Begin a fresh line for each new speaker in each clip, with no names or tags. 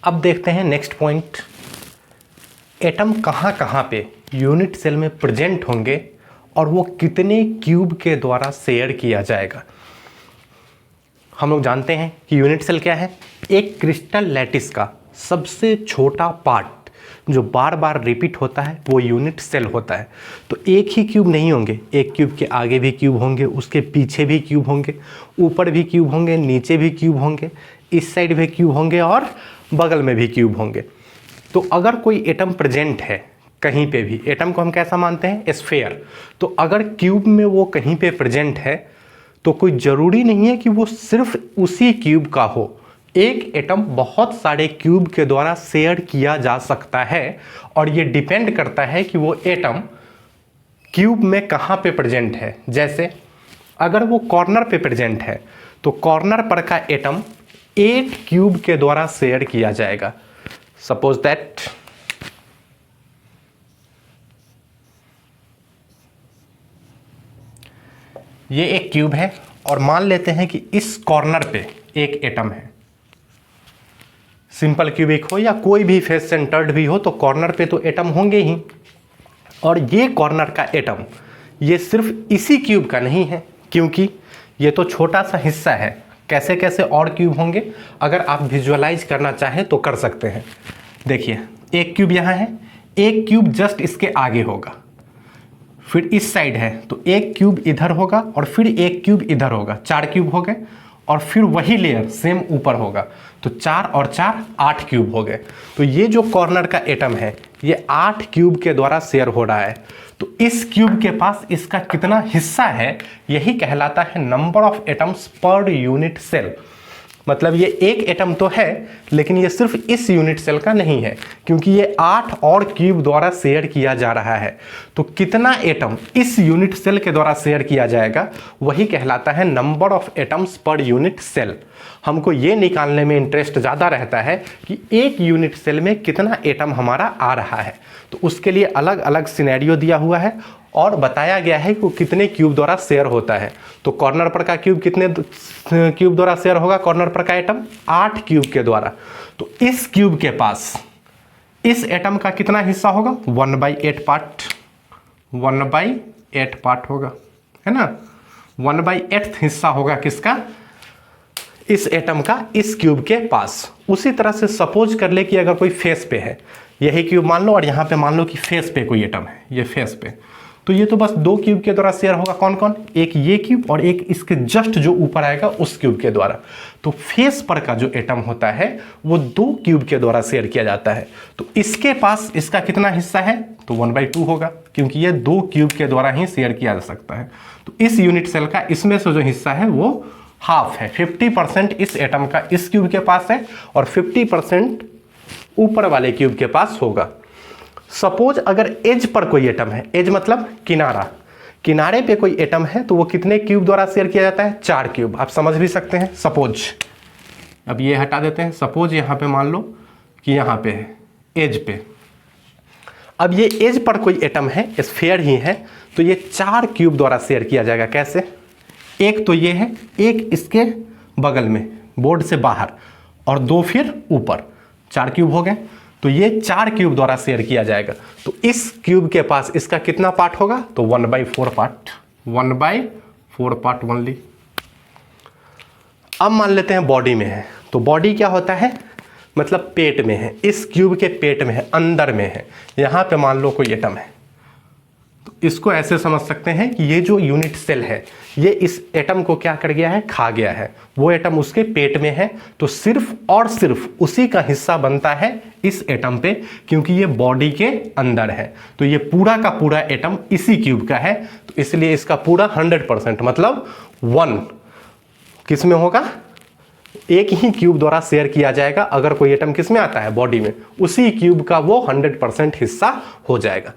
अब देखते हैं नेक्स्ट पॉइंट, एटम कहाँ कहाँ पे यूनिट सेल में प्रेजेंट होंगे और वो कितने क्यूब के द्वारा शेयर किया जाएगा। हम लोग जानते हैं कि यूनिट सेल क्या है, एक क्रिस्टल लैटिस का सबसे छोटा पार्ट जो बार बार रिपीट होता है वो यूनिट सेल होता है। तो एक ही क्यूब नहीं होंगे, एक क्यूब के आगे भी क्यूब होंगे, उसके पीछे भी क्यूब होंगे, ऊपर भी क्यूब होंगे, नीचे भी क्यूब होंगे, इस साइड भी क्यूब होंगे और बगल में भी क्यूब होंगे। तो अगर कोई एटम प्रेजेंट है कहीं पे भी, एटम को हम कैसा मानते हैं, स्फीयर, तो अगर क्यूब में वो कहीं पे प्रेजेंट है तो कोई ज़रूरी नहीं है कि वो सिर्फ उसी क्यूब का हो। एक एटम बहुत सारे क्यूब के द्वारा शेयर किया जा सकता है और ये डिपेंड करता है कि वो एटम क्यूब में कहाँ पे प्रेजेंट है। जैसे अगर वो कॉर्नर पे प्रेजेंट है तो कॉर्नर पर का एटम 8 क्यूब के द्वारा शेयर किया जाएगा। सपोज दैट ये एक क्यूब है और मान लेते हैं कि इस कॉर्नर पे एक एटम है। सिंपल क्यूबिक हो या कोई भी फेस सेंटर्ड भी हो तो कॉर्नर पे तो एटम होंगे ही। और ये कॉर्नर का एटम ये सिर्फ इसी क्यूब का नहीं है, क्योंकि ये तो छोटा सा हिस्सा है। कैसे कैसे और क्यूब होंगे अगर आप विजुअलाइज करना चाहें तो कर सकते हैं। देखिए एक क्यूब यहाँ है, एक क्यूब जस्ट इसके आगे होगा, फिर इस साइड है तो एक क्यूब इधर होगा और फिर एक क्यूब इधर होगा, 4 क्यूब हो गए। और फिर वही लेयर सेम ऊपर होगा तो 4 और 4 8 क्यूब हो गए। तो ये जो कॉर्नर का एटम है ये 8 क्यूब के द्वारा शेयर हो रहा है। तो इस क्यूब के पास इसका कितना हिस्सा है यही कहलाता है number of atoms per unit cell. मतलब ये एक एटम तो है लेकिन ये सिर्फ इस यूनिट सेल का नहीं है, क्योंकि ये 8 और क्यूब द्वारा शेयर किया जा रहा है। तो कितना एटम इस यूनिट सेल के द्वारा शेयर किया जाएगा वही कहलाता है number of atoms per unit cell. हमको ये निकालने में इंटरेस्ट ज़्यादा रहता है कि एक यूनिट सेल में कितना एटम हमारा आ रहा है। तो उसके लिए अलग अलग सिनेरियो दिया हुआ है और बताया गया है कि वो कितने क्यूब द्वारा शेयर होता है। तो कॉर्नर पर का क्यूब कितने क्यूब द्वारा शेयर होगा, कॉर्नर पर का एटम 8 क्यूब के द्वारा। तो इस क्यूब के पास इस एटम का कितना हिस्सा होगा, 1/8 पार्ट, 1/8 पार्ट होगा, है ना। 1/8 हिस्सा होगा किसका, इस एटम का इस क्यूब के पास। उसी तरह से सपोज कर ले कि अगर कोई फेस पे है, यही क्यूब मान लो और यहाँ पे मान लो कि फेस पे कोई एटम है, ये फेस पे, तो ये तो बस 2 क्यूब के द्वारा शेयर होगा। कौन कौन, एक ये क्यूब और एक इसके जस्ट जो ऊपर आएगा उस क्यूब के द्वारा। तो फेस पर का जो एटम होता है वो 2 क्यूब के द्वारा शेयर किया जाता है। तो इसके पास इसका कितना हिस्सा है, तो 1/2 होगा, क्योंकि ये 2 क्यूब के द्वारा ही शेयर किया जा सकता है। तो इस यूनिट सेल का इसमें से जो हिस्सा है वो हाफ है, 50% इस एटम का इस क्यूब के पास है और 50% ऊपर वाले क्यूब के पास होगा। सपोज अगर एज पर कोई एटम है, एज मतलब किनारा, किनारे पे कोई एटम है तो वो कितने क्यूब द्वारा शेयर किया जाता है, 4 क्यूब। आप समझ भी सकते हैं। सपोज अब ये हटा देते हैं, सपोज यहाँ पे मान लो कि यहाँ पे है एज पे, अब ये एज पर कोई एटम है, स्फीयर ही है, तो ये 4 क्यूब द्वारा शेयर किया जाएगा। कैसे, एक तो ये है, एक इसके बगल में बोर्ड से बाहर और 2 फिर ऊपर, 4 क्यूब हो गए। तो ये 4 क्यूब द्वारा शेयर किया जाएगा। तो इस क्यूब के पास इसका कितना पार्ट होगा, तो 1/4 पार्ट, 1/4 पार्ट ओनली। अब मान लेते हैं बॉडी में है, तो बॉडी क्या होता है, मतलब पेट में है, इस क्यूब के पेट में है, अंदर में है। यहाँ पे मान लो कोई एटम है, तो इसको ऐसे समझ सकते हैं कि ये जो यूनिट सेल है ये इस एटम को क्या कर गया है, खा गया है। वो एटम उसके पेट में है तो सिर्फ और सिर्फ उसी का हिस्सा बनता है इस एटम पे, क्योंकि ये बॉडी के अंदर है। तो ये पूरा का पूरा एटम इसी क्यूब का है, तो इसलिए इसका पूरा 100% मतलब 1 किस में होगा, एक ही क्यूब द्वारा शेयर किया जाएगा। अगर कोई एटम किस में आता है, बॉडी में, उसी क्यूब का वो 100% हिस्सा हो जाएगा।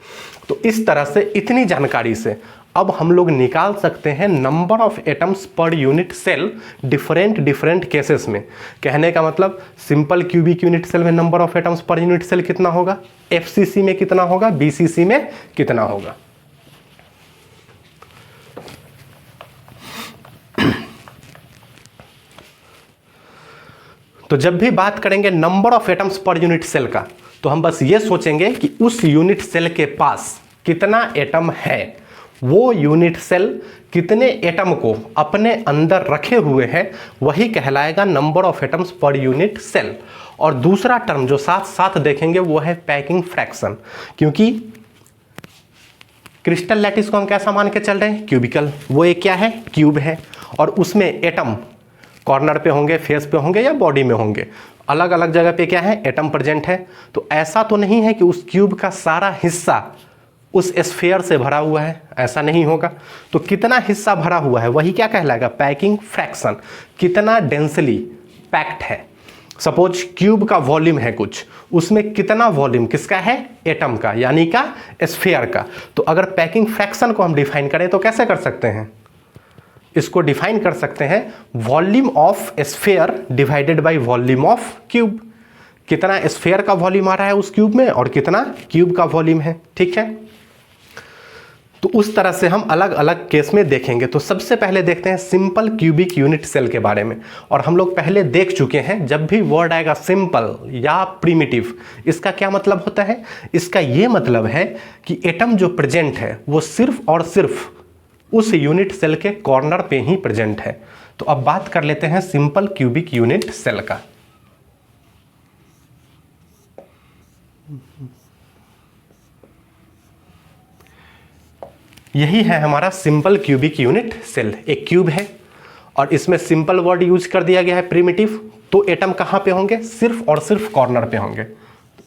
तो इस तरह से इतनी जानकारी से अब हम लोग निकाल सकते हैं number of atoms per unit cell different cases में। कहने का मतलब सिंपल क्यूबिक यूनिट सेल में number of atoms per unit cell कितना होगा, एफसीसी में कितना होगा, बीसीसी में कितना होगा। तो जब भी बात करेंगे number of atoms per unit cell का, तो हम बस ये सोचेंगे कि उस यूनिट सेल के पास कितना एटम है, वो यूनिट सेल कितने एटम को अपने अंदर रखे हुए हैं, वही कहलाएगा number of atoms per unit cell. और दूसरा टर्म जो साथ साथ देखेंगे वो है पैकिंग फ्रैक्शन, क्योंकि क्रिस्टल लैटिस को हम कैसा मान के चल रहे हैं, क्यूबिकल। वो एक क्या है, क्यूब है, और उसमें एटम कॉर्नर पे होंगे, फेस पे होंगे या बॉडी में होंगे, अलग अलग जगह पे क्या है, एटम प्रेजेंट है। तो ऐसा तो नहीं है कि उस क्यूब का सारा हिस्सा उस स्फीयर से भरा हुआ है, ऐसा नहीं होगा। तो कितना हिस्सा भरा हुआ है वही क्या कहलाएगा, पैकिंग फ्रैक्शन। कितना डेंसली पैक्ड है। सपोज क्यूब का वॉल्यूम है कुछ, उसमें कितना वॉल्यूम किसका है, एटम का, यानी का स्फीयर का। तो अगर पैकिंग फ्रैक्शन को हम डिफाइन करें तो कैसे कर सकते हैं, इसको डिफाइन कर सकते हैं volume of sphere divided by volume of cube. कितना स्फीयर का वॉल्यूम आ रहा है उस क्यूब में और कितना क्यूब का वॉल्यूम है, ठीक है। तो उस तरह से हम अलग अलग केस में देखेंगे। तो सबसे पहले देखते हैं सिंपल क्यूबिक यूनिट सेल के बारे में। और हम लोग पहले देख चुके हैं, जब भी वर्ड आएगा सिंपल या प्रिमिटिव, इसका क्या मतलब होता है, इसका ये मतलब है कि एटम जो प्रेजेंट है वो सिर्फ और सिर्फ उस यूनिट सेल के कॉर्नर पे ही प्रेजेंट है। तो अब बात कर लेते हैं सिंपल क्यूबिक यूनिट सेल का। यही है हमारा सिंपल क्यूबिक यूनिट सेल। एक क्यूब है और इसमें सिंपल वर्ड यूज कर दिया गया है प्रिमिटिव। तो एटम कहाँ पे होंगे, सिर्फ और सिर्फ कॉर्नर पे होंगे।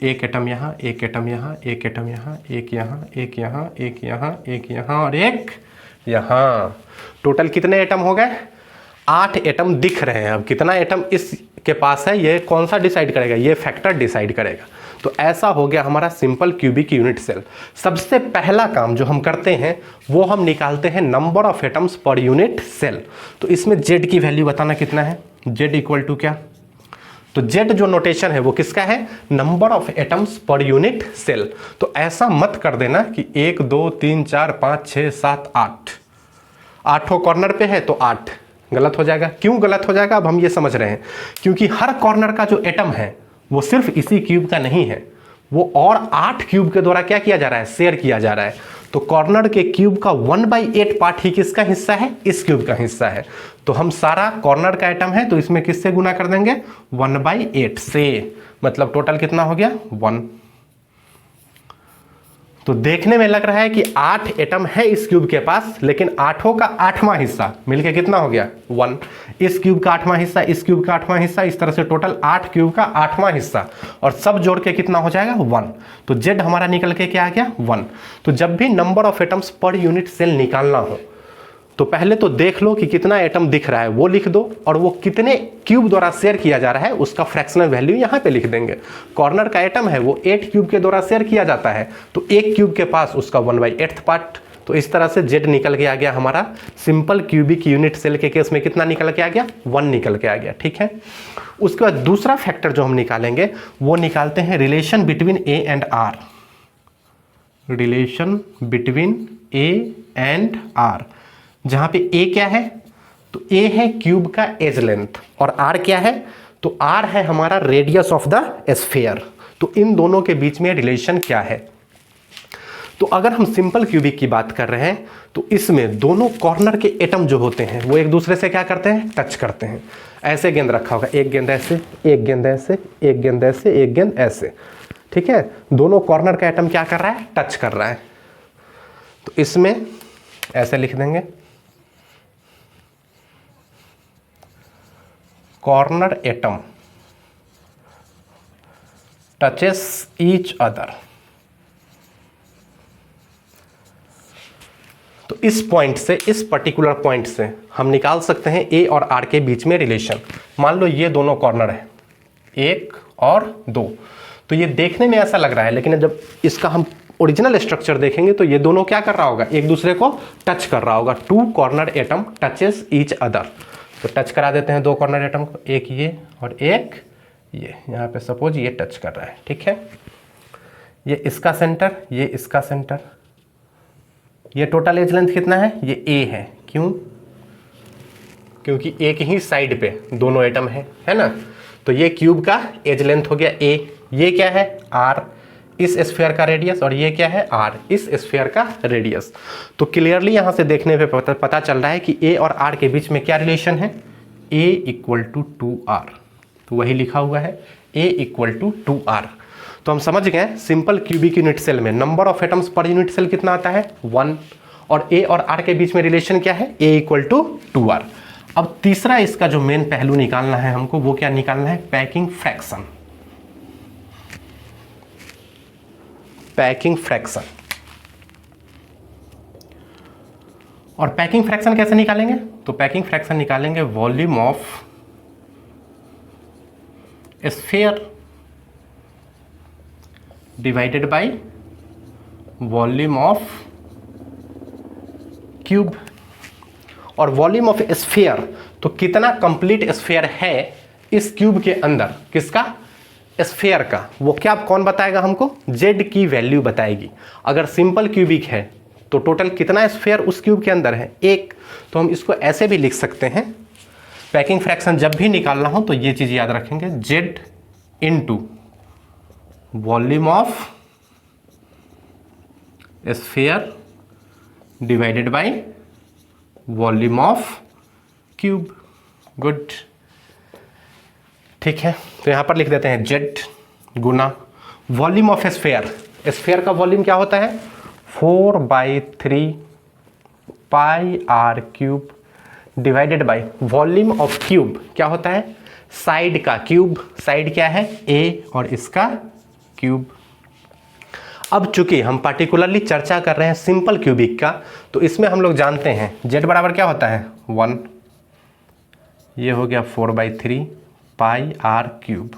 एक एटम यहाँ, एक एटम यहाँ, एक एटम यहाँ, एक यहाँ, एक यहाँ, एक यहाँ, एक यहाँ और एक यहाँ। टोटल कितने एटम हो गए, 8 एटम दिख रहे हैं। अब कितना एटम इसके पास है ये कौन सा डिसाइड करेगा, ये फैक्टर डिसाइड करेगा। तो ऐसा हो गया हमारा सिंपल क्यूबिक यूनिट सेल। सबसे पहला काम जो हम करते हैं वो हम निकालते हैं number of atoms per unit cell. तो इसमें जेड की वैल्यू बताना कितना है, जेड इक्वल टू क्या, तो जेड जो नोटेशन है वो किसका है, number of atoms per unit cell. तो ऐसा मत कर देना कि 1 2 3 4 5 6 7 8, 8 कॉर्नर पे है तो 8, गलत हो जाएगा। क्यों गलत हो जाएगा अब हम ये समझ रहे हैं, क्योंकि हर कॉर्नर का जो एटम है वो सिर्फ इसी क्यूब का नहीं है, वो और 8 क्यूब के द्वारा क्या किया जा रहा है, शेयर किया जा रहा है। तो कॉर्नर के क्यूब का 1/8 पार्ट ही किसका हिस्सा है, इस क्यूब का हिस्सा है। तो हम सारा कॉर्नर का एटम है तो इसमें किससे गुना कर देंगे, 1/8 से, मतलब टोटल कितना हो गया, 1। तो देखने में लग रहा है कि 8 एटम है इस क्यूब के पास, लेकिन 8 का 8वां हिस्सा मिलके कितना हो गया, 1। इस क्यूब का 8वां हिस्सा, इस क्यूब का 8वां हिस्सा, इस तरह से टोटल 8 क्यूब का 8वां हिस्सा, और सब जोड़ के कितना हो जाएगा, 1। तो जेड हमारा निकल के क्या आ गया, 1। तो जब भी number of atoms per unit cell निकालना हो तो पहले तो देख लो कि कितना एटम दिख रहा है वो लिख दो, और वो कितने क्यूब द्वारा शेयर किया जा रहा है उसका फ्रैक्शनल वैल्यू यहाँ पे लिख देंगे। कॉर्नर का एटम है वो 8 क्यूब के द्वारा शेयर किया जाता है, तो एक क्यूब के पास उसका 1/8 पार्ट। तो इस तरह से जेड निकल के आ गया हमारा सिंपल क्यूबिक यूनिट सेल के केस में कितना निकल के आ गया, 1 निकल के आ गया, ठीक है। उसके बाद दूसरा फैक्टर जो हम निकालेंगे वो निकालते हैं relation between A and R. Relation between A and R, जहां पे ए क्या है, तो ए है क्यूब का एज लेंथ, और आर क्या है, तो आर है हमारा रेडियस ऑफ द स्फीयर। तो इन दोनों के बीच में रिलेशन क्या है, तो अगर हम सिंपल क्यूबिक की बात कर रहे हैं तो इसमें दोनों कॉर्नर के एटम जो होते हैं वो एक दूसरे से क्या करते हैं, टच करते हैं। ऐसे गेंद रखा होगा, एक गेंद ऐसे, एक गेंद ऐसे, एक गेंद ऐसे, एक गेंद ऐसे, ठीक है। दोनों कॉर्नर का एटम क्या कर रहा है, टच कर रहा है। तो इसमें ऐसे लिख देंगे, corner atom touches each other. तो इस पॉइंट से, इस पर्टिकुलर पॉइंट से हम निकाल सकते हैं ए और आर के बीच में रिलेशन। मान लो ये दोनों कॉर्नर है, 1 और 2, तो ये देखने में ऐसा लग रहा है, लेकिन जब इसका हम ओरिजिनल स्ट्रक्चर देखेंगे तो ये दोनों क्या कर रहा होगा, एक दूसरे को टच कर रहा होगा। 2 corner atom touches each other. तो टच करा देते हैं 2 कॉर्नर एटम को, एक ये और एक ये। यहाँ पे सपोज ये टच कर रहा है, ठीक है। ये इसका सेंटर, ये इसका सेंटर। ये टोटल एज लेंथ कितना है, ये ए है। क्यों, क्योंकि एक ही साइड पे दोनों एटम है ना। तो तो ये क्यूब का एज लेंथ हो गया a, ये क्या है r इस स्फीयर का रेडियस, और ये क्या है r इस स्फीयर का रेडियस। तो क्लियरली यहाँ से देखने पे पता चल रहा है कि a और r के बीच में क्या रिलेशन है, a इक्वल टू 2r। तो वही लिखा हुआ है a इक्वल टू 2r। तो हम समझ गए सिंपल क्यूबिक यूनिट सेल में number of atoms per unit cell कितना आता है 1, और a और r के बीच में रिलेशन क्या है a इक्वल टू 2r। अब तीसरा इसका जो मेन पहलू निकालना है हमको, वो क्या निकालना है, पैकिंग फ्रैक्शन। पैकिंग फ्रैक्शन, और पैकिंग फ्रैक्शन कैसे निकालेंगे, तो पैकिंग फ्रैक्शन निकालेंगे volume of sphere divided by volume of cube. और वॉल्यूम ऑफ स्फीयर, तो कितना कंप्लीट स्फीयर है इस क्यूब के अंदर, किसका, स्फीयर का, वो क्या कौन बताएगा हमको, z की वैल्यू बताएगी। अगर सिंपल क्यूबिक है तो टोटल कितना स्फीयर उस क्यूब के अंदर है, एक। तो हम इसको ऐसे भी लिख सकते हैं, पैकिंग फ्रैक्शन जब भी निकालना हो तो ये चीज याद रखेंगे, z into volume of sphere divided by volume of cube. Good, ठीक है। तो यहां पर लिख देते हैं z Guna volume of sphere. Sphere का वॉल्यूम क्या होता है 4/3 पाई r cube divided by volume of cube क्या होता है, साइड का क्यूब। साइड क्या है a और इसका क्यूब। अब चूंकि हम पार्टिकुलरली चर्चा कर रहे हैं सिंपल क्यूबिक का, तो इसमें हम लोग जानते हैं z बराबर क्या होता है 1, ये हो गया 4/3 पाई r क्यूब।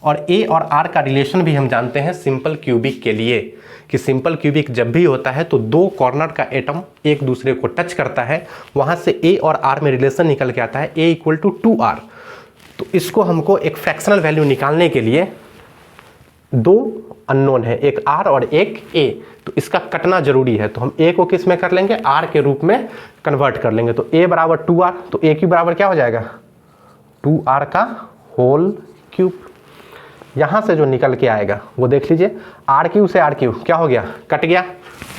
और a और r का रिलेशन भी हम जानते हैं सिंपल क्यूबिक के लिए, कि सिंपल क्यूबिक जब भी होता है तो दो कॉर्नर का एटम एक दूसरे को टच करता है, वहां से a और r में रिलेशन निकल के आता है a इक्वल टू 2r। तो इसको हमको एक फ्रैक्शनल वैल्यू निकालने के लिए दो अननोन है, एक r और एक a, तो इसका कटना जरूरी है। तो हम a को किस में कर लेंगे, r के रूप में कन्वर्ट कर लेंगे। तो a बराबर 2r, तो a क्यूब बराबर क्या हो जाएगा 2r का होल क्यूब। यहां से जो निकल के आएगा वो देख लीजिए, r क्यूब से r क्यूब क्या हो गया, कट गया,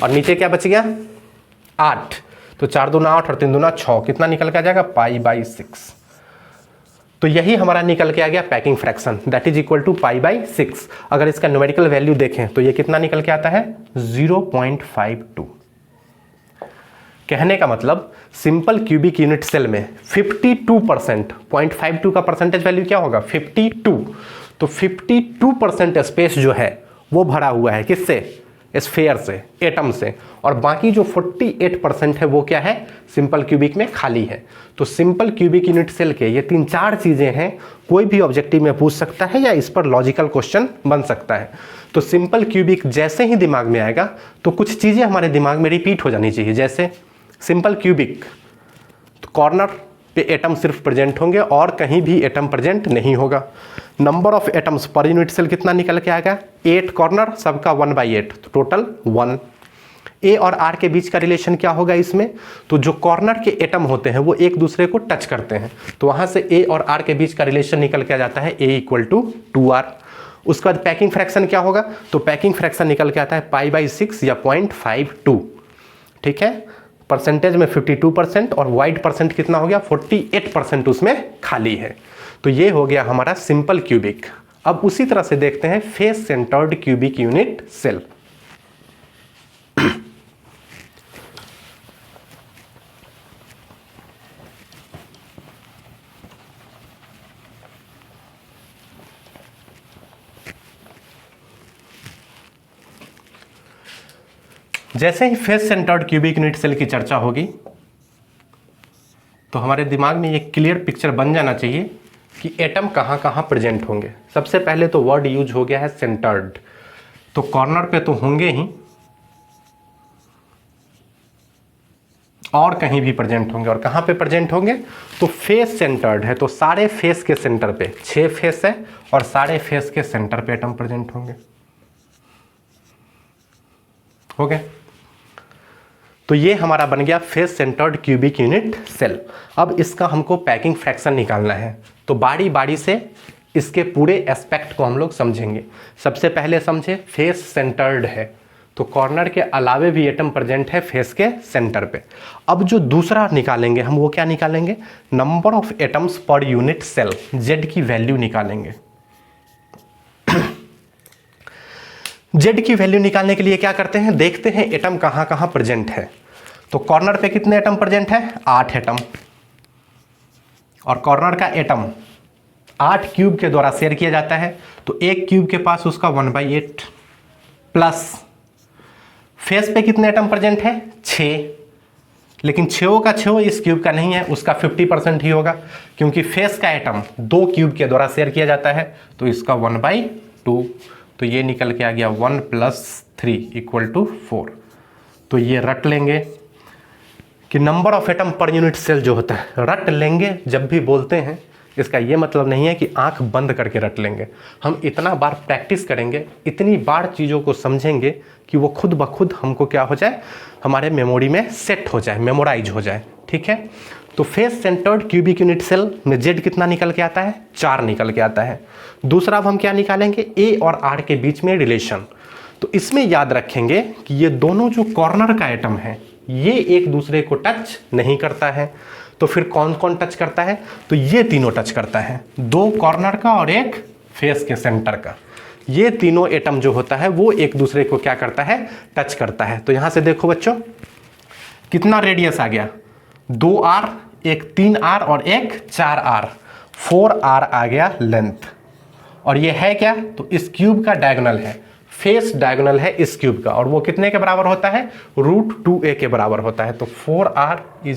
और नीचे क्या बच गया 8। तो 4 दूना 8 और 3 दूना 6, कितना निकल के आ जाएगा π/6। तो यही हमारा निकल के आ गया packing fraction, that is equal to π/6। अगर इसका न्यूमेरिकल वैल्यू देखें तो ये कितना निकल के आता है 0.52। कहने का मतलब सिंपल क्यूबिक यूनिट सेल में 52%, 0.52 का परसेंटेज वैल्यू क्या होगा 52। तो 52% स्पेस जो है वो भरा हुआ है किससे, स्फीयर से, एटम से, और बाकी जो 48% है वो क्या है, सिंपल क्यूबिक में खाली है। तो सिंपल क्यूबिक यूनिट सेल के ये 3-4 चीजें हैं, कोई भी ऑब्जेक्टिव में पूछ सकता है या इस पर लॉजिकल क्वेश्चन बन सकता है। तो सिंपल क्यूबिक जैसे ही दिमाग में आएगा तो कुछ चीजें हमारे दिमाग में रिपीट हो जानी चाहिए। जैसे सिंपल क्यूबिक, तो कॉर्नर पे एटम सिर्फ प्रेजेंट होंगे और कहीं भी एटम प्रेजेंट नहीं होगा। Number of atoms per unit cell कितना निकल के आएगा 8 कॉर्नर, सबका 1/8, तो टोटल 1। ए और आर के बीच का रिलेशन क्या होगा इसमें, तो जो कॉर्नर के एटम होते हैं वो एक दूसरे को टच करते हैं, तो वहां से ए और आर के बीच का रिलेशन निकल के आ जाता है a इक्वल टू 2r। उसके बाद पैकिंग फ्रैक्शन क्या होगा, तो पैकिंग फ्रैक्शन निकल के आता है π/6 या 0.52। ठीक है, परसेंटेज में 52% और वाइड परसेंट कितना हो गया 48% उसमें खाली है। तो ये हो गया हमारा सिंपल क्यूबिक। अब उसी तरह से देखते हैं face centred cubic unit cell. जैसे ही face centred cubic unit cell की चर्चा होगी तो हमारे दिमाग में ये क्लियर पिक्चर बन जाना चाहिए कि एटम कहाँ कहाँ प्रेजेंट होंगे। सबसे पहले तो वर्ड यूज हो गया है सेंटर्ड, तो कॉर्नर पे तो होंगे ही और कहीं भी प्रेजेंट होंगे। और कहाँ पे प्रेजेंट होंगे, तो फेस सेंटर्ड है, तो सारे फेस के सेंटर पे, 6 फेस है और सारे फेस के सेंटर पे एटम प्रेजेंट होंगे। हो गए, तो ये हमारा बन गया face centred cubic unit cell. अब इसका हमको पैकिंग फ्रैक्शन निकालना है, तो बारी बारी से इसके पूरे एस्पेक्ट को हम लोग समझेंगे। सबसे पहले समझे फेस सेंटर्ड है, तो कॉर्नर के अलावे भी एटम प्रेजेंट है फेस के सेंटर पे। अब जो दूसरा निकालेंगे हम, वो क्या निकालेंगे, number of atoms per unit cell, Z की वैल्यू निकालेंगे। जेड की वैल्यू निकालने के लिए क्या करते हैं, देखते हैं एटम कहां कहां प्रेजेंट है। तो कॉर्नर पे कितने एटम प्रेजेंट है, 8 एटम, और कॉर्नर का एटम 8 क्यूब के द्वारा शेयर किया जाता है, तो एक क्यूब के पास उसका 1/8 प्लस फेस पे कितने एटम प्रेजेंट है, 6, लेकिन 6 का 6 इस क्यूब का नहीं है, उसका 50% ही होगा, क्योंकि फेस का एटम 2 क्यूब के द्वारा शेयर किया जाता है, तो इसका 1/2, तो ये निकल के आ गया 1 + 3 = 4। तो ये रट लेंगे कि number of atom per unit cell जो होता है, रट लेंगे जब भी बोलते हैं इसका ये मतलब नहीं है कि आंख बंद करके रट लेंगे। हम इतना बार प्रैक्टिस करेंगे, इतनी बार चीज़ों को समझेंगे कि वो खुद ब खुद हमको क्या हो जाए, हमारे मेमोरी में सेट हो जाए, मेमोराइज हो जाए। ठीक है, तो face centred cubic unit cell में जेड कितना निकल के आता है, 4 निकल के आता है। दूसरा अब हम क्या निकालेंगे, ए और आर के बीच में रिलेशन। तो इसमें याद रखेंगे कि ये दोनों जो कॉर्नर का एटम है ये एक दूसरे को टच नहीं करता है, तो फिर कौन कौन टच करता है, तो ये तीनों टच करता है, 2 कॉर्नर का और एक फेस के सेंटर का। ये तीनों एटम जो होता है वो एक दूसरे को क्या करता है, टच करता है। तो यहां से देखो बच्चों कितना रेडियस आ गया, 2r, एक 3r और एक 4r, 4r आ गया लेंथ। और ये है क्या, तो इस क्यूब का डायगोनल है, फेस डायगोनल है इस क्यूब का, और वो कितने के बराबर होता है, √2a के बराबर होता है। तो 4r =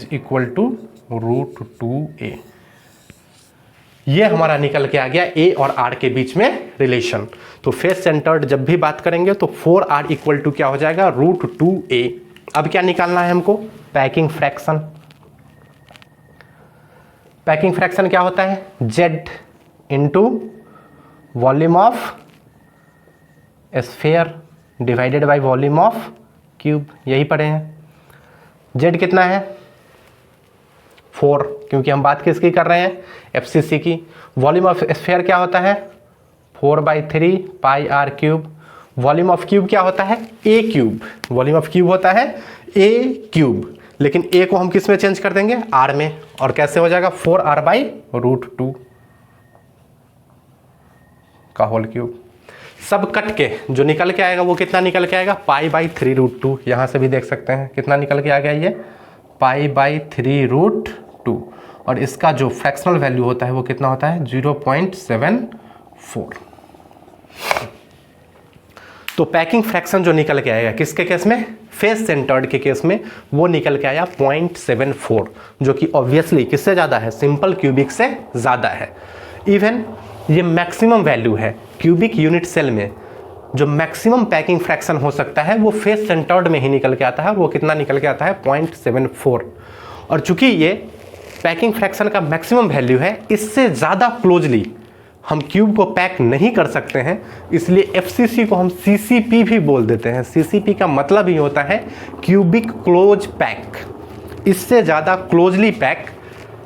√2a। ये हमारा निकल के आ गया ए और आर के बीच में रिलेशन। तो फेस सेंटर्ड जब भी बात करेंगे तो 4r = क्या हो जाएगा, √2a। अब क्या निकालना है हमको, पैकिंग फ्रैक्शन। पैकिंग फ्रैक्शन क्या होता है, z × volume of sphere divided by volume of cube, यही पढ़े हैं। z कितना है, 4, क्योंकि हम बात किसकी कर रहे हैं, एफसीसी की। वॉल्यूम ऑफ स्फीयर क्या होता है, 4/3 πr³। वॉल्यूम ऑफ क्यूब क्या होता है, a cube. Volume of cube होता है a क्यूब, लेकिन a को हम किस में चेंज कर देंगे, r में, और कैसे हो जाएगा, 4r/√2 का होल क्यूब। सब कट के जो निकल के आएगा वो कितना निकल के आएगा, π/3√2। यहां से भी देख सकते हैं कितना निकल के आ गया, ये π/3√2, और इसका जो फ्रैक्शनल वैल्यू होता है वो कितना होता है, 0.74। तो पैकिंग फ्रैक्शन जो निकल के आएगा किसके केस में, फेस सेंटर्ड के केस में, वो निकल के आया 0.74, जो कि ऑब्वियसली किससे ज़्यादा है, सिंपल क्यूबिक से ज़्यादा है। इवन ये मैक्सिमम वैल्यू है क्यूबिक यूनिट सेल में, जो मैक्सिमम पैकिंग फ्रैक्शन हो सकता है वो फेस सेंटर्ड में ही निकल के आता है, वो कितना निकल के आता है, 0.74। और चूंकि ये पैकिंग फ्रैक्शन का मैक्सिमम वैल्यू है, इससे ज़्यादा क्लोजली हम क्यूब को पैक नहीं कर सकते हैं, इसलिए एफसीसी को हम सीसीपी भी बोल देते हैं। सीसीपी का मतलब ही होता है क्यूबिक क्लोज पैक। इससे ज़्यादा क्लोजली पैक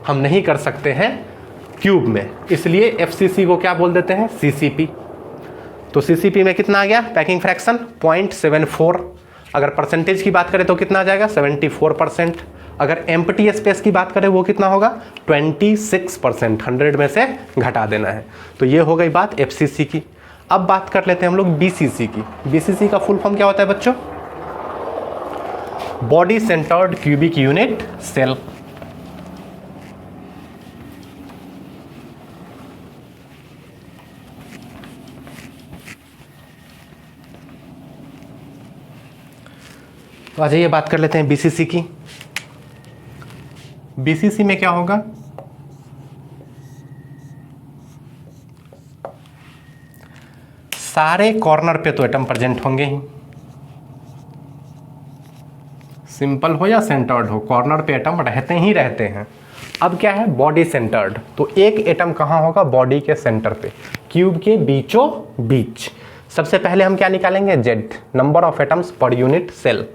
हम नहीं कर सकते हैं क्यूब में, इसलिए एफसीसी को क्या बोल देते हैं, सीसीपी। तो सीसीपी में कितना आ गया पैकिंग फ्रैक्शन, 0.74। अगर परसेंटेज की बात करें तो कितना आ जाएगा, 74%। अगर एम्प्टी स्पेस की बात करें वो कितना होगा, 26%। 100 में से घटा देना है। तो ये हो गई बात एफसीसी की। अब बात कर लेते हैं हम लोग बीसीसी की। बीसीसी का फुल फॉर्म क्या होता है बच्चों, body centred cubic unit cell. तो आ जाइए बात कर लेते हैं बीसीसी की। बीसीसी में क्या होगा, सारे कॉर्नर पे तो एटम प्रेजेंट होंगे ही, सिंपल हो या सेंटर्ड हो, कॉर्नर पे एटम रहते ही रहते हैं। अब क्या है, बॉडी सेंटर्ड, तो एक एटम कहाँ होगा, बॉडी के सेंटर पे, क्यूब के बीचों बीच। सबसे पहले हम क्या निकालेंगे, Z, number of atoms per unit cell.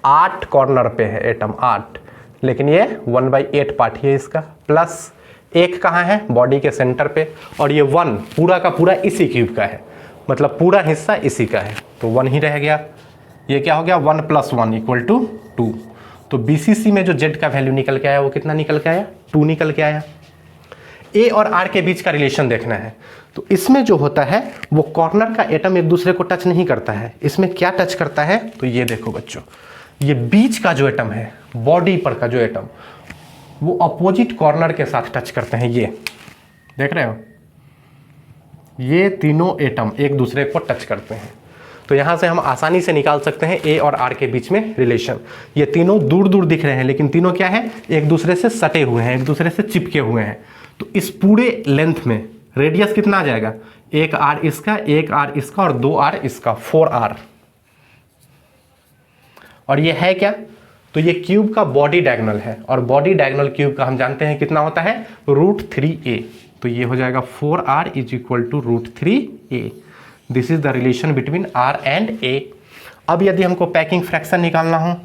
8 corner पे है एटम, 8, लेकिन ये 1/8 पार्ट ही है इसका, प्लस एक कहाँ है, बॉडी के सेंटर पे, और ये 1 पूरा का पूरा इसी क्यूब का है, मतलब पूरा हिस्सा इसी का है, तो 1 ही रह गया। ये क्या हो गया, 1 + 1 = 2। तो BCC में जो Z का वैल्यू निकल के आया वो कितना निकल के आया, 2 निकल के आया। A और R के बीच का रिलेशन देखना है, तो इसमें जो होता है वो कॉर्नर का एटम एक दूसरे को टच नहीं करता है, इसमें क्या टच करता है, तो ये देखो बच्चों, ये बीच का जो एटम है, बॉडी पर का जो एटम, वो अपोजिट कॉर्नर के साथ टच करते हैं। ये देख रहे हो, ये तीनों एटम एक दूसरे को टच करते हैं। तो यहाँ से हम आसानी से निकाल सकते हैं A और R के बीच में रिलेशन। ये तीनों दूर दूर दिख रहे हैं, लेकिन तीनों क्या है, एक दूसरे से सटे हुए हैं, एक दूसरे से चिपके हुए हैं। तो इस पूरे लेंथ में रेडियस कितना आ जाएगा, 1 R इसका, 1 R इसका और 2 R इसका, 4 R। और ये है क्या, तो ये क्यूब का बॉडी डायगोनल है, और बॉडी डायगोनल क्यूब का हम जानते हैं कितना होता है, √3a। तो ये हो जाएगा 4R = √3a। This is the relation between R and A। अब यदि हमको पैकिंग फ्रैक्शन निकालना हो,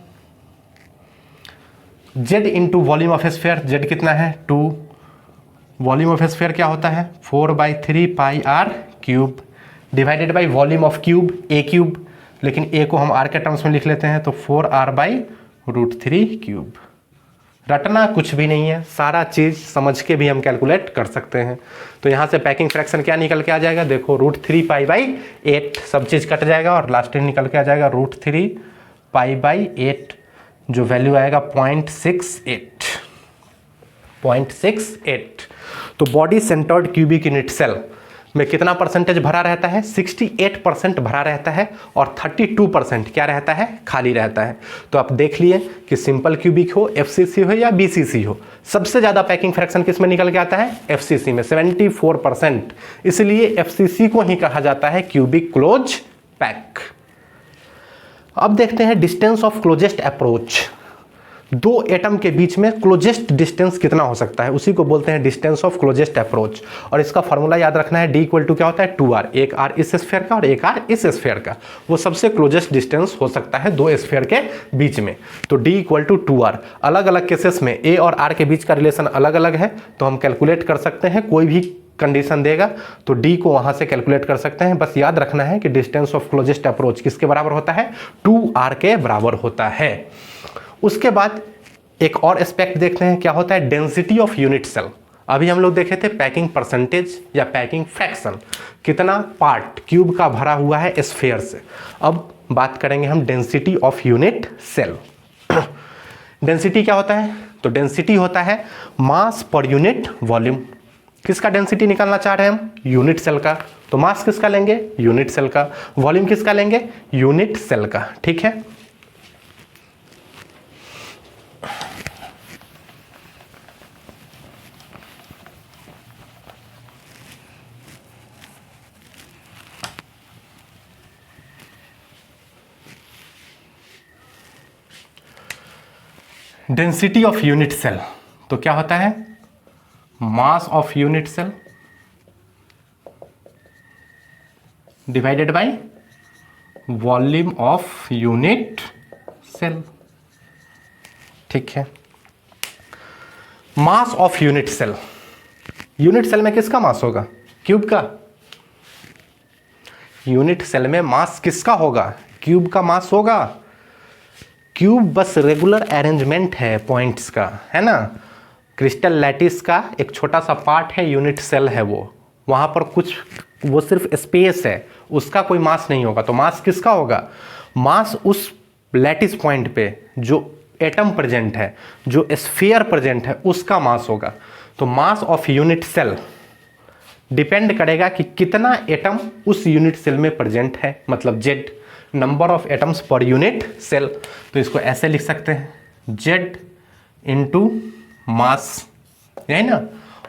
Z into volume of sphere, Z कितना है 2, वॉल्यूम ऑफ स्फीयर क्या होता है 4/3 πr³ divided by volume of cube A³, लेकिन A को हम R के टर्म्स में लिख लेते हैं, तो 4R/√3³। रटना कुछ भी नहीं है, सारा चीज़ समझ के भी हम कैलकुलेट कर सकते हैं। तो यहाँ से पैकिंग फ्रैक्शन क्या निकल के आ जाएगा, देखो √3π/8, सब चीज़ कट जाएगा और लास्ट में निकल के आ जाएगा √3π/8, जो वैल्यू आएगा 0.68। तो body centred cubic unit cell में कितना परसेंटेज भरा रहता है, 68% भरा रहता है, और 32% क्या रहता है, खाली रहता है। तो आप देख लिए कि सिंपल क्यूबिक हो, FCC हो या BCC हो, सबसे ज़्यादा पैकिंग फ्रैक्शन किस में निकल के आता है, FCC में 74%। इसलिए FCC को ही कहा जाता है क्यूबिक क्लोज पैक। अब देखते हैं डिस्टेंस ऑफ क्लोजेस्ट अप्रोच। दो एटम के बीच में क्लोजेस्ट डिस्टेंस कितना हो सकता है, उसी को बोलते हैं डिस्टेंस ऑफ क्लोजेस्ट अप्रोच। और इसका फॉर्मूला याद रखना है, D = क्या होता है 2R, एक R इस स्फीयर का और एक R इस स्फीयर का, वो सबसे क्लोजेस्ट डिस्टेंस हो सकता है दो स्फीयर के बीच में। तो D = 2R। अलग अलग केसेस में A और R के बीच का रिलेशन अलग अलग है, तो हम कैलकुलेट कर सकते हैं, कोई भी कंडीशन देगा तो D को वहां से कैलकुलेट कर सकते हैं। बस याद रखना है कि डिस्टेंस ऑफ क्लोजेस्ट अप्रोच किसके बराबर होता है, 2R के बराबर होता है। उसके बाद एक और एस्पेक्ट देखते हैं, क्या होता है डेंसिटी ऑफ यूनिट सेल। अभी हम लोग देखे थे पैकिंग परसेंटेज या पैकिंग फ्रैक्शन, कितना पार्ट क्यूब का भरा हुआ है स्फीयर से। अब बात करेंगे हम density of unit cell. Density क्या होता है, तो डेंसिटी होता है मास पर यूनिट वॉल्यूम। किसका डेंसिटी निकालना चाह रहे हैं हम, यूनिट सेल का। तो मास किसका लेंगे, यूनिट सेल का। वॉल्यूम किसका लेंगे, यूनिट सेल का। ठीक है, डेंसिटी ऑफ यूनिट सेल तो क्या होता है, mass of unit cell divided by volume of unit cell. ठीक है, mass of unit cell, unit cell में किसका मास होगा, क्यूब का। यूनिट सेल में मास किसका होगा, क्यूब का मास होगा। क्यूब बस रेगुलर अरेंजमेंट है पॉइंट्स का, है ना। क्रिस्टल लैटिस का एक छोटा सा पार्ट है, यूनिट सेल है वो, वहाँ पर कुछ वो सिर्फ स्पेस है, उसका कोई मास नहीं होगा। तो मास किसका होगा, मास उस लैटिस पॉइंट पे जो एटम प्रेजेंट है, जो स्फीयर प्रेजेंट है, उसका मास होगा। तो mass of unit cell depend करेगा कि कितना एटम उस यूनिट सेल में प्रेजेंट है, मतलब Z, number of atoms per unit cell. तो इसको ऐसे लिख सकते हैं, Z इंटू मास, यही ना।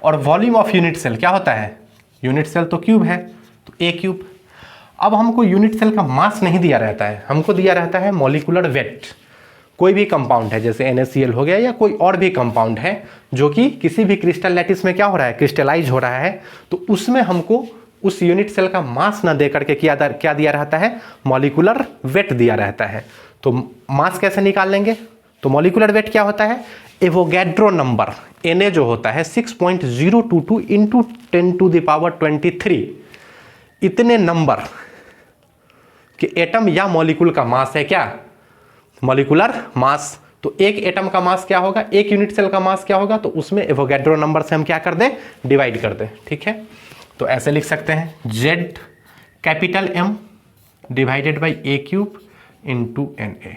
और वॉल्यूम ऑफ यूनिट सेल क्या होता है, यूनिट सेल तो क्यूब है, तो A³। अब हमको यूनिट सेल का मास नहीं दिया रहता है, हमको दिया रहता है मॉलिक्यूलर वेट। कोई भी कंपाउंड है, जैसे NaCl हो गया या कोई और भी कंपाउंड है जो कि किसी भी क्रिस्टल लैटिस में क्या हो रहा है, क्रिस्टलाइज हो रहा है, तो उसमें हमको उस यूनिट सेल का मास ना दे करके क्या दिया रहता है, मॉलिक्यूलर वेट दिया रहता है। तो मास कैसे निकाल लेंगे, तो मॉलिकुलर वेट क्या होता है, एवोगैड्रो नंबर Na जो होता है 6.022 इंटू 10⁻23, इतने नंबर कि एटम या मॉलिक्यूल का मास है क्या, मॉलिकुलर मास। तो एक एटम का मास क्या होगा, एक यूनिट सेल का मास क्या होगा, तो उसमें एवोगैड्रो नंबर से हम क्या कर दें, डिवाइड कर दें। ठीक है, तो ऐसे लिख सकते हैं Z capital M divided by A³ into Na।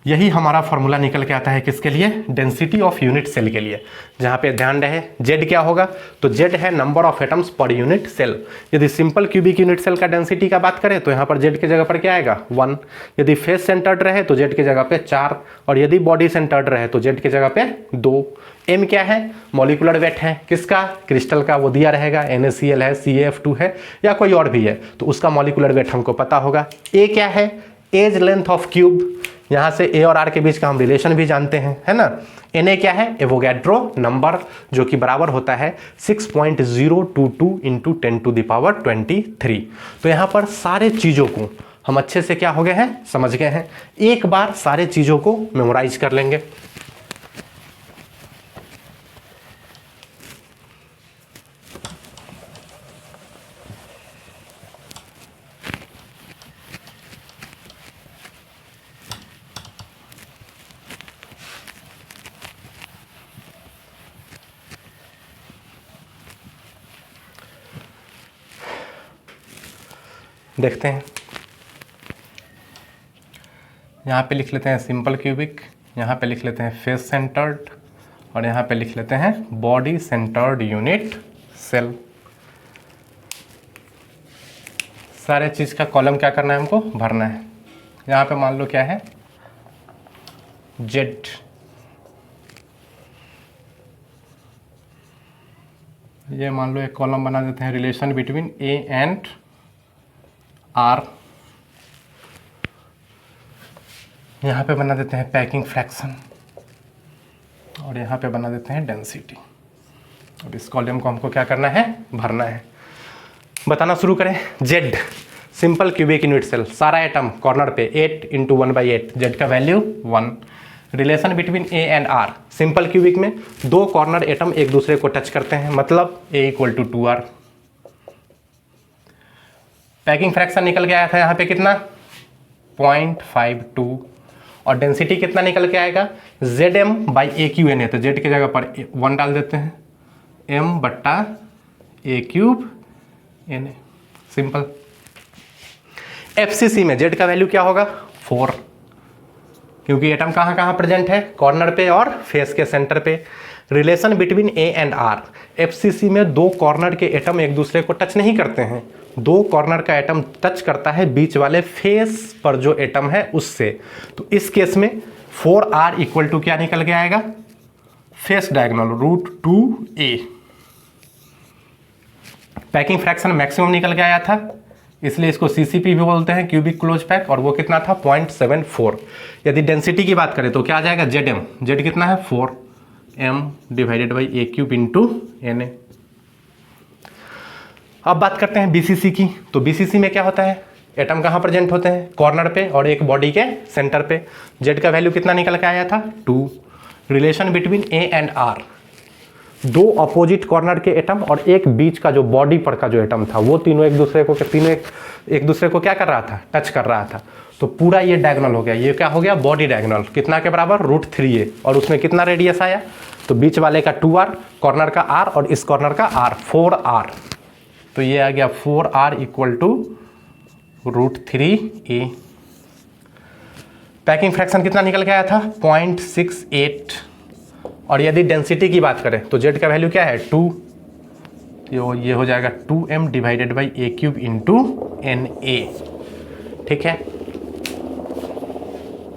यही हमारा फॉर्मूला निकल के आता है किसके लिए, डेंसिटी ऑफ यूनिट सेल के लिए। जहाँ पे ध्यान रहे Z क्या होगा, तो Z है number of atoms per unit cell. यदि सिंपल क्यूबिक यूनिट सेल का डेंसिटी का बात करें तो यहाँ पर Z की जगह पर क्या आएगा 1, यदि फेस सेंटर्ड रहे तो Z की जगह पे 4, और यदि बॉडी सेंटर्ड रहे तो Z की जगह पे 2। M क्या है, मॉलिकुलर वेट है किसका, क्रिस्टल का, वो दिया रहेगा, NaCl है, CaF2 है या कोई और भी है, तो उसका मॉलिकुलर वेट हमको पता होगा। A क्या है, एज लेंथ ऑफ क्यूब, यहाँ से A और R के बीच का हम रिलेशन भी जानते हैं, है ना। Na क्या है, एवोगैड्रो नंबर, जो कि बराबर होता है 6.022 इंटू 10⁻23। तो यहाँ पर सारे चीज़ों को हम अच्छे से क्या हो गए हैं, समझ गए हैं। एक बार सारे चीज़ों को मेमोराइज कर लेंगे। देखते हैं, यहाँ पे लिख लेते हैं सिंपल क्यूबिक, यहाँ पे लिख लेते हैं फेस सेंटर्ड, और यहाँ पे लिख लेते हैं बॉडी सेंटर्ड यूनिट सेल। सारे चीज़ का कॉलम क्या करना है, हमको भरना है। यहाँ पे मान लो क्या है, Z, ये मान लो एक कॉलम बना देते हैं, relation between A and R। यहाँ पे बना देते हैं पैकिंग फ्रैक्शन, और यहाँ पे बना देते हैं डेंसिटी। अब इस कॉलम को हमको क्या करना है, भरना है। बताना शुरू करें। Z simple cubic unit cell, सारा एटम कॉर्नर पे 8 इंटू 1/8, Z का value 1। Relation between A and R, simple cubic में दो कॉर्नर एटम एक दूसरे को टच करते हैं, मतलब A = 2R। पैकिंग फ्रैक्शन निकल के आया था यहाँ पे कितना, 0.52, और डेंसिटी कितना निकल के आएगा, Zm/A³Na। तो Z की जगह पर 1 डाल देते हैं, m/A³Na, सिंपल। FCC में Z का वैल्यू क्या होगा, 4, क्योंकि एटम कहाँ कहाँ प्रेजेंट है, कॉर्नर पे और फेस के सेंटर पे। Relation between A and R, FCC में दो कॉर्नर के एटम एक दूसरे को टच नहीं करते हैं, दो कॉर्नर का एटम टच करता है बीच वाले फेस पर जो एटम है उससे। तो इस केस में 4R = क्या निकल के आएगा, face diagonal √2a। Packing fraction maximum निकल के आया था, इसलिए इसको CCP भी बोलते हैं, क्यूबिक क्लोज पैक, और वो कितना था 0.74। यदि डेंसिटी की बात करें तो क्या आ जाएगा, Zm, Z कितना है 4, m/A³ इंटू Na। अब बात करते हैं BCC की। तो BCC में क्या होता है, एटम कहाँ प्रेजेंट होते हैं, कॉर्नर पे और एक बॉडी के सेंटर पे। Z का वैल्यू कितना निकल के आया था, 2। Relation between A and R, दो अपोजिट कॉर्नर के एटम और एक बीच का जो बॉडी पर का जो एटम था, वो तीनों एक दूसरे को क्या कर रहा था, टच कर रहा था। तो पूरा ये डायगोनल हो गया, ये क्या हो गया, बॉडी डायगोनल, कितना के बराबर, √3a, और उसमें कितना रेडियस आया, तो बीच वाले का 2R, कॉर्नर का R और इस कॉर्नर का R, 4R। तो ये आ गया 4R = √3a। पैकिंग फ्रैक्शन कितना निकल के आया था, 0.68। और यदि डेंसिटी की बात करें तो Z का वैल्यू क्या है, 2, ये हो जाएगा 2m/A³ इंटू Na। ठीक है,